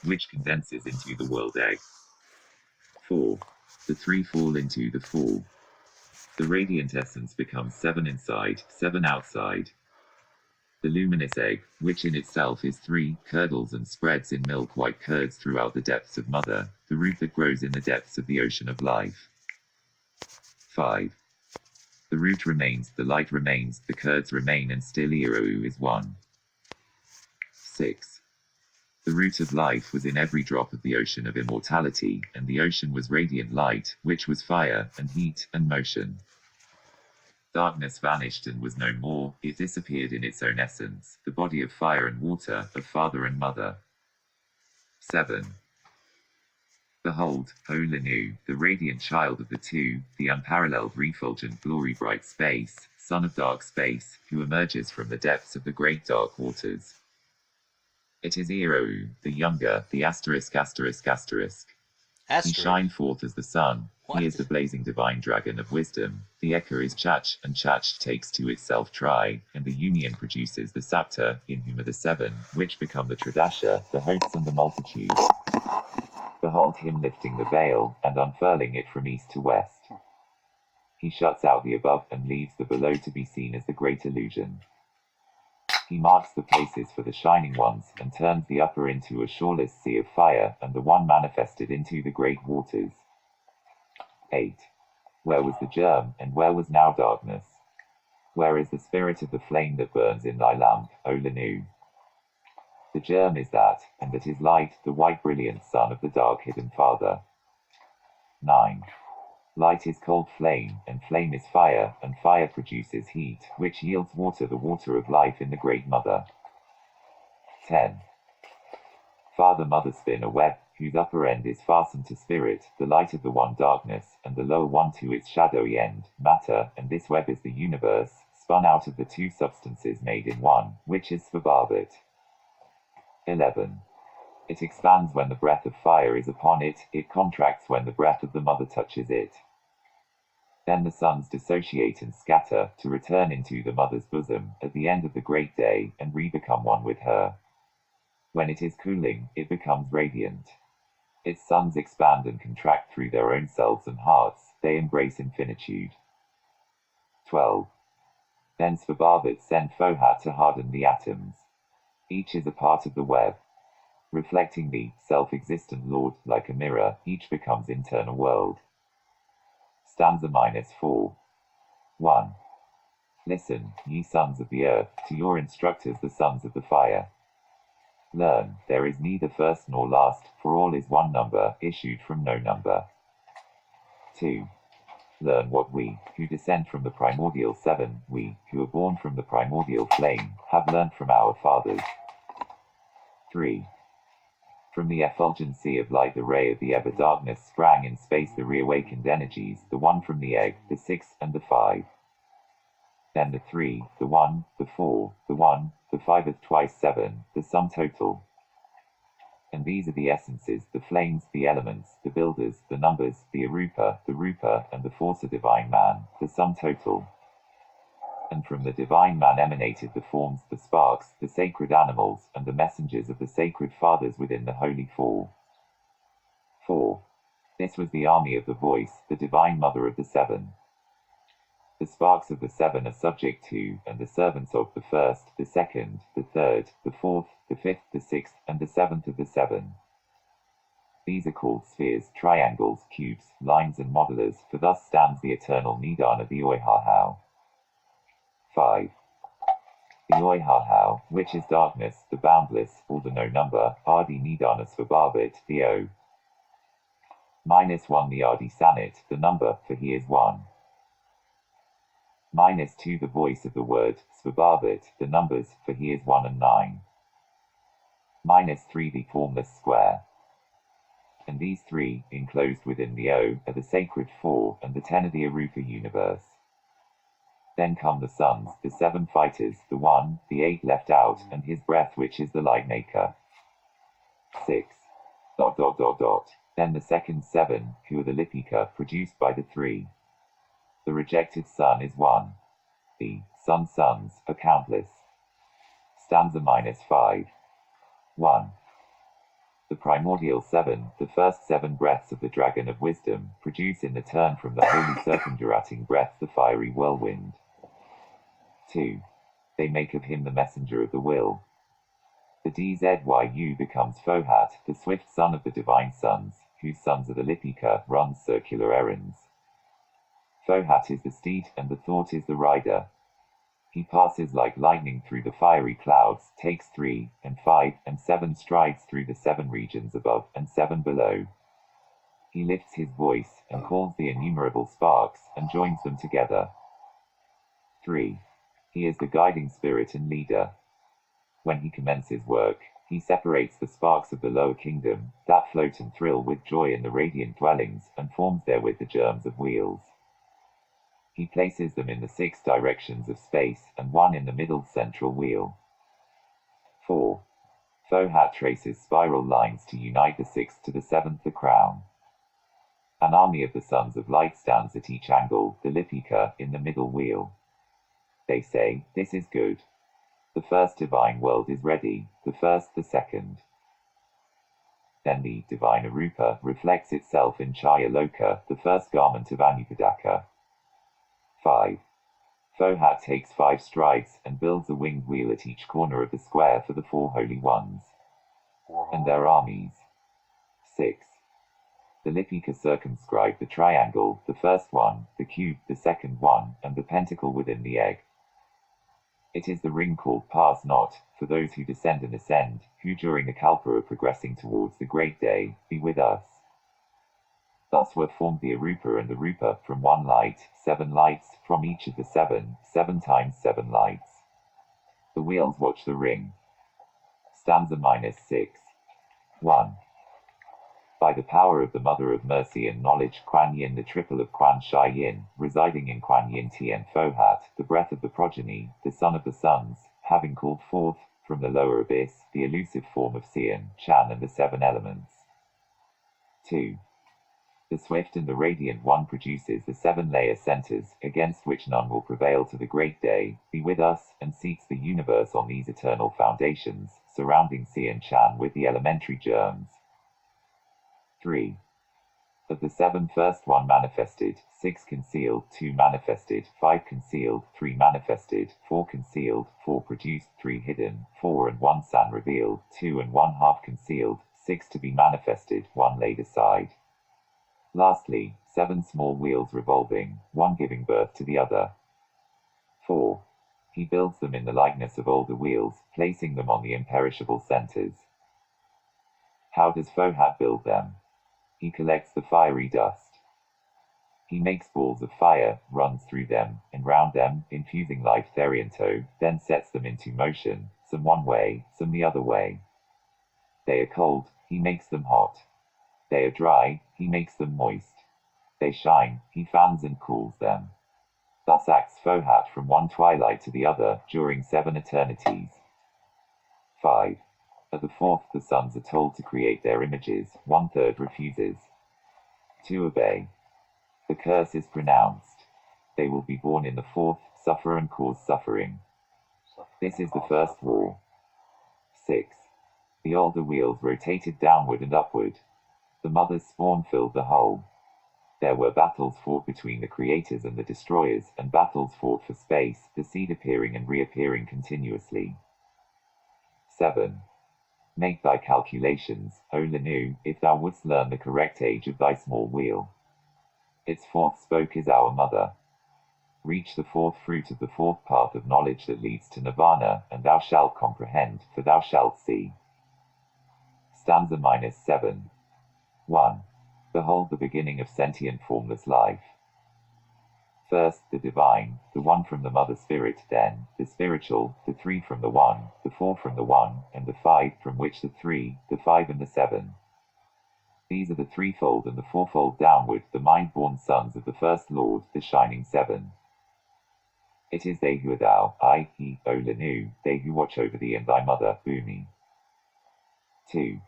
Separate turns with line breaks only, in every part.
which condenses into the world egg. 4. The 3 fall into the 4. The radiant essence becomes 7 inside, 7 outside. The luminous egg, which in itself is 3, curdles and spreads in milk-white curds throughout the depths of mother, the root that grows in the depths of the ocean of life. 5. The root remains, the light remains, the curds remain, and still Iroh is one. 6. The root of life was in every drop of the ocean of immortality, and the ocean was radiant light, which was fire, and heat, and motion. Darkness vanished and was no more, it disappeared in its own essence, the body of fire and water, of father and mother. 7. Behold, O Lanu, the radiant child of the two, the unparalleled refulgent glory-bright space, son of dark space, who emerges from the depths of the great dark waters. It is Iroh, the younger, the asterisk asterisk asterisk. He shined forth as the sun. What? He is the blazing divine dragon of wisdom. The Eka is Chach, and Chach takes to itself Tri, and the union produces the Sapta, in whom are the 7, which become the Tridasha, the hosts and the multitude. Behold him lifting the veil, and unfurling it from east to west. He shuts out the above, and leaves the below to be seen as the great illusion. He marks the places for the shining ones, and turns the upper into a shoreless sea of fire, and the one manifested into the great waters. 8. Where was the germ, and where was now darkness? Where is the spirit of the flame that burns in thy lamp, O Lanu? The germ is that, and that is light, the white brilliant son of the dark hidden father. 9. Light is cold flame, and flame is fire, and fire produces heat, which yields water, the water of life in the great mother. 10. Father-mother spin a web, whose upper end is fastened to spirit, the light of the one darkness, and the lower one to its shadowy end, matter, and this web is the universe, spun out of the 2 substances made in one, which is Svabhavit. 11. It expands when the breath of fire is upon it, it contracts when the breath of the mother touches it. Then the suns dissociate and scatter, to return into the mother's bosom, at the end of the great day, and re-become one with her. When it is cooling, it becomes radiant. Its suns expand and contract through their own selves and hearts, they embrace infinitude. 12. Then Svabhavit sent Fohat to harden the atoms. Each is a part of the web. Reflecting the self-existent Lord, like a mirror, each becomes internal world. Stanza -4. 1. Listen, ye sons of the earth, to your instructors the sons of the fire. Learn, there is neither first nor last, for all is one number, issued from no number. 2. Learn what we, who descend from the primordial 7, we, who are born from the primordial flame, have learned from our fathers. 3. From the effulgency of light the ray of the ever-darkness sprang in space the reawakened energies, the 1 from the egg, the 6, and the 5. Then the 3, the 1, the 4, the 1, the 5th twice 7, the sum total. And these are the essences, the flames, the elements, the builders, the numbers, the Arupa, and the force of divine man, the sum total. And from the divine man emanated the forms, the sparks, the sacred animals, and the messengers of the sacred fathers within the holy 4. 4. This was the army of the voice, the divine mother of the 7. The sparks of the 7 are subject to, and the servants of, the 1st, the 2nd, the 3rd, the 4th, the 5th, the 6th, and the 7th of the 7. These are called spheres, triangles, cubes, lines, and modelers, for thus stands the eternal Nidan of the Oihahau. 5. The Oihahau, which is darkness, the boundless, or the no number, Adi Nidana Svabhavit, the O. -1 the Adi Sanit, the number, for he is one. -2 the voice of the word, Svabhavit, the numbers, for he is 1 and 9. -3 the formless square. And these 3, enclosed within the O, are the sacred 4, and the 10 of the Arupa universe. Then come the sons, the 7 fighters, the 1, the 8 left out, and his breath which is the light maker. 6. ... Then the second 7, who are the Lipika, produced by the 3. The rejected son is 1. The sons are countless. Stanza -5. 1. The primordial seven, the first 7 breaths of the dragon of wisdom, produce in the turn from the holy circumdurating breath the fiery whirlwind. 2. They make of him the messenger of the will. The Dzyu becomes Fohat, the swift son of the divine sons, whose sons are the Lipika, runs circular errands. Fohat is the steed, and the thought is the rider. He passes like lightning through the fiery clouds, takes 3, and 5, and 7 strides through the 7 regions above, and 7 below. He lifts his voice, and calls the innumerable sparks, and joins them together. 3. He is the guiding spirit and leader. When he commences work, he separates the sparks of the lower kingdom, that float and thrill with joy in the radiant dwellings, and forms therewith the germs of wheels. He places them in the 6 directions of space, and 1 in the middle central wheel. 4. Fohat traces spiral lines to unite the 6th to the 7th the crown. An army of the sons of light stands at each angle, the Lipika, in the middle wheel. They say, this is good. The first divine world is ready, the first, the second. Then the divine Arupa reflects itself in Chaya Loka, the first garment of Anupadaka. 5. Fohat takes 5 strides, and builds a winged wheel at each corner of the square for the 4 holy ones and their armies. 6. The Lipika circumscribe the triangle, the first one, the cube, the second one, and the pentacle within the egg. It is the ring called Pass Not, for those who descend and ascend, who during the Kalpa are progressing towards the great day, be with us. Thus were formed the Arupa and the Rupa from 1 light, 7 lights, from each of the 7, 7 times 7 lights. The wheels watch the ring. Stanza -6. 1. By the power of the Mother of Mercy and Knowledge Kuan Yin, the triple of Kuan Shai Yin, residing in Kuan Yin Tien Fohat, the breath of the progeny, the son of the sons, having called forth, from the lower abyss, the elusive form of Xian, Chan and the 7 elements. 2. The swift and the radiant one produces the 7 layer centers, against which none will prevail to the great day, be with us, and seats the universe on these eternal foundations, surrounding Xian Chan with the elementary germs. 3. Of the 7 first 1 manifested, 6 concealed, 2 manifested, 5 concealed, 3 manifested, 4 concealed, 4 produced, 3 hidden, 4 and 1 san revealed, 2 and 1 half concealed, 6 to be manifested, 1 laid aside. Lastly, 7 small wheels revolving, 1 giving birth to the other. 4. He builds them in the likeness of older wheels, placing them on the imperishable centers. How does Fohat build them? He collects the fiery dust. He makes balls of fire, runs through them, and round them, infusing life therianto, then sets them into motion, some one way, some the other way. They are cold, he makes them hot. They are dry, he makes them moist. They shine, he fans and cools them. Thus acts Fohat from one twilight to the other, during 7 eternities. 5. At the 4th the sons are told to create their images, 1/3 refuses to obey. The curse is pronounced. They will be born in the 4th, suffer and cause suffering. This is the first war. 6. The older wheels rotated downward and upward. The mother's spawn filled the whole. There were battles fought between the creators and the destroyers, and battles fought for space, the seed appearing and reappearing continuously. 7. Make thy calculations, O Lanu, if thou wouldst learn the correct age of thy small wheel. Its 4th spoke is our mother. Reach the 4th fruit of the 4th path of knowledge that leads to Nirvana, and thou shalt comprehend, for thou shalt see. Stanza -7. 1. Behold the beginning of sentient formless life. First, the divine, the 1 from the mother spirit, then, the spiritual, the 3 from the 1, the 4 from the 1, and the 5, from which the 3, the 5 and the 7. These are the threefold and the fourfold downward, the mind-born sons of the first Lord, the shining 7. It is they who are thou, I, he, O Lanu, they who watch over thee and thy mother, Bhumi. 2.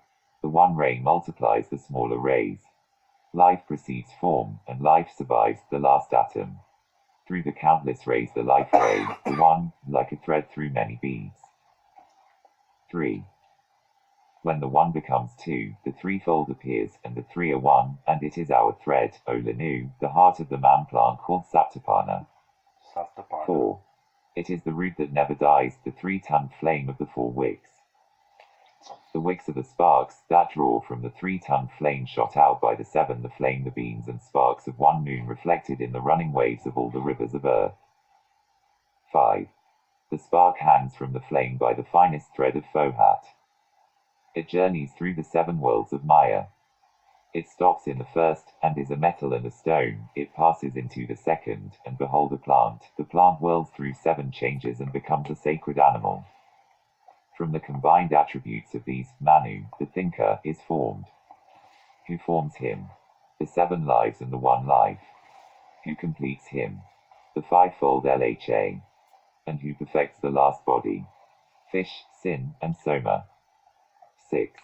The 1 ray multiplies the smaller rays. Life precedes form, and life survives the last atom. Through the countless rays the life ray, the 1, like a thread through many beads. 3. When the one becomes two, the threefold appears, and the three are one, and it is our thread, O Lanu, the heart of the man plant called Saptapana. 4. It is the root that never dies, the 3-ton flame of the 4 wicks. The wicks are the sparks that draw from the 3-ton flame shot out by the 7, the flame, the beams and sparks of one moon reflected in the running waves of all the rivers of earth. 5. The spark hangs from the flame by the finest thread of Fohat. It journeys through the 7 worlds of Maya. It stops in the first, and is a metal and a stone. It passes into the second, and behold a plant. The plant whirls through 7 changes and becomes a sacred animal. From the combined attributes of these, Manu, the thinker, is formed. Who forms him? The 7 lives and the 1 life. Who completes him? The 5-fold LHA. And who perfects the last body? Fish, Sin, and Soma. 6.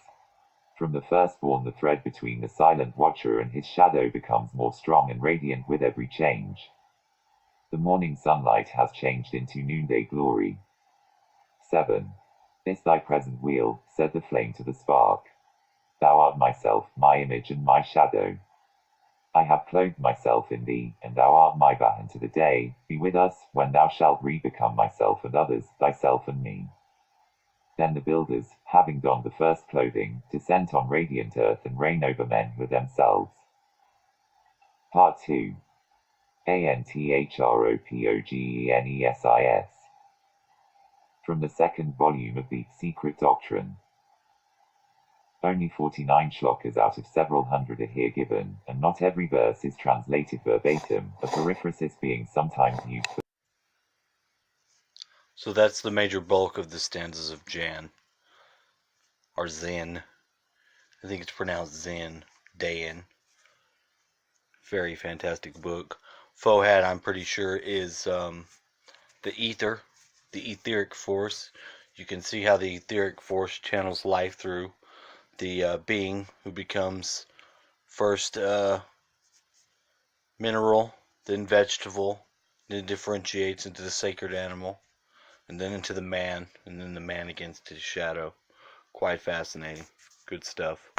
From the firstborn the thread between the silent watcher and his shadow becomes more strong and radiant with every change. The morning sunlight has changed into noonday glory. 7. This thy present wheel, said the flame to the spark. Thou art myself, my image and my shadow. I have clothed myself in thee, and thou art my Vahan to the day. Be with us, when thou shalt re-become myself and others, thyself and me. Then the builders, having donned the first clothing, descend on radiant earth and reign over men who are themselves. Part 2. Anthropogenesis. From the 2nd volume of the Secret Doctrine. Only 49 shlokas out of several hundred are here given, and not every verse is translated verbatim, a periphrasis being sometimes used for.
So that's the major bulk of the stanzas of Jan. Or Zen. I think it's pronounced Zen. Dan. Very fantastic book. Fohat, I'm pretty sure, is the ether, the etheric force. You can see how the etheric force channels life through the being who becomes first mineral, then vegetable, then differentiates into the sacred animal, and then into the man, and then the man against his shadow. Quite fascinating. Good stuff.